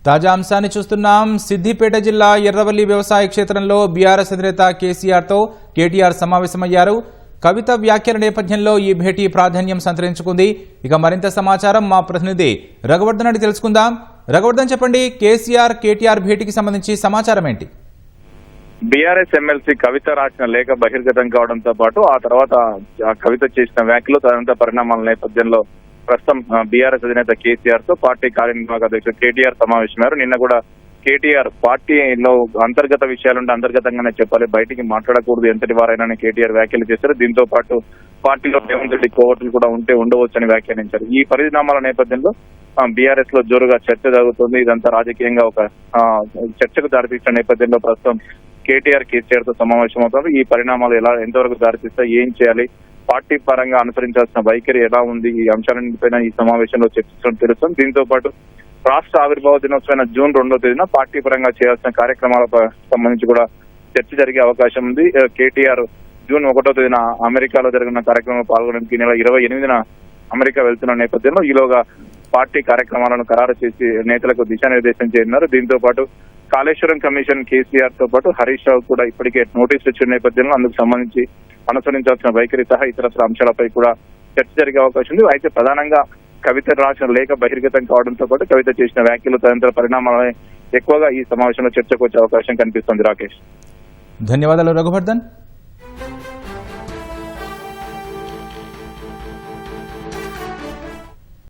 తాజా అంశాన్ని చూస్తున్నాం. సిద్దిపేట జిల్లా ఎర్రవల్లి వ్యవసాయ క్షేత్రంలో బీఆర్ఎస్ అధినేత కేసీఆర్తో కేటీఆర్ సమావేశమయ్యారు. కవిత వ్యాఖ్యల నేపథ్యంలో ఈ భేటీ ప్రాధాన్యం సంతరించుకుంది. ఇక మరింత సమాచారం మా ప్రతినిధి రఘువర్ధన్ అడిగి తెలుసుకుందాం. రఘువర్ధన్, చెప్పండి, కేసీఆర్ కేటీఆర్ భేటీకి సంబంధించి సమాచారం ఏంటి? బీఆర్ఎస్ ఎమ్మెల్సీ కవిత రాసిన లేఖ బహిర్గతం కావడంతో పాటు ఆ తర్వాత కవిత చేసిన వ్యాఖ్యలు తదనంతర పరిణామాల నేపథ్యంలో ప్రస్తుతం బీఆర్ఎస్ అధినేత కేసీఆర్ తో పార్టీ కార్యనిర్వాహక అధ్యక్షుడు కేటీఆర్ సమావేశమయ్యారు. నిన్న కూడా కేటీఆర్ పార్టీలో అంతర్గత విషయాలుంటే అంతర్గతంగానే చెప్పాలి, బయటికి మాట్లాడకూడదు ఎంతటి వారైనా కేటీఆర్ వ్యాఖ్యలు చేశారు. దీంతో పాటు పార్టీలో రేవంత్ రెడ్డి కోవట్లు కూడా ఉండవచ్చని వ్యాఖ్యానించారు. ఈ పరిణామాల నేపథ్యంలో బీఆర్ఎస్ లో జోరుగా చర్చ జరుగుతుంది. ఇదంతా రాజకీయంగా ఒక చర్చకు దారితీసిన నేపథ్యంలో ప్రస్తుతం కేటీఆర్ కేసీఆర్ తో సమావేశం అవుతారు. ఈ పరిణామాలు ఎంతవరకు దారితీస్తాయి, ఏం చేయాలి, పార్టీ పరంగా అనుసరించాల్సిన వైఖరి ఎలా ఉంది, ఈ అంశాలన్నింటిపైన ఈ సమావేశంలో చర్చించడం తెలుస్తుంది. దీంతో పాటు రాష్ట్ర ఆవిర్భావ దినోత్సవమైన జూన్ 2వ తేదీన పార్టీ పరంగా చేయాల్సిన కార్యక్రమాలకు సంబంధించి కూడా చర్చ జరిగే అవకాశం ఉంది. కేటీఆర్ జూన్ 1వ తేదీన అమెరికాలో జరిగిన కార్యక్రమంలో పాల్గొనడానికి నెల 28న అమెరికా వెళ్తున్న నేపథ్యంలో ఈలోగా పార్టీ కార్యక్రమాలను ఖరారు చేసి నేతలకు దిశానిర్దేశం చేయనున్నారు. దీంతో పాటు కాళేశ్వరం కమిషన్ కేసీఆర్ తో పాటు హరీష్ రావు కూడా ఇప్పటికే నోటీసులు ఇచ్చిన నేపథ్యంలో అందుకు సంబంధించి అనుసరించాల్సిన వైఖరి సహా ఇతరత్ర అంశాలపై కూడా చర్చ జరిగే అవకాశం ఉంది. అయితే ప్రధానంగా కవిత రాసిన లేఖ బహిర్గతం కావడంతో పాటు కవిత చేసిన వ్యాఖ్యలు తదితర పరిణామాలపై ఎక్కువగా ఈ సమావేశంలో చర్చకు వచ్చే అవకాశం కనిపిస్తుంది. రాకేష్, ధన్యవాదాలు రఘువర్ధన్.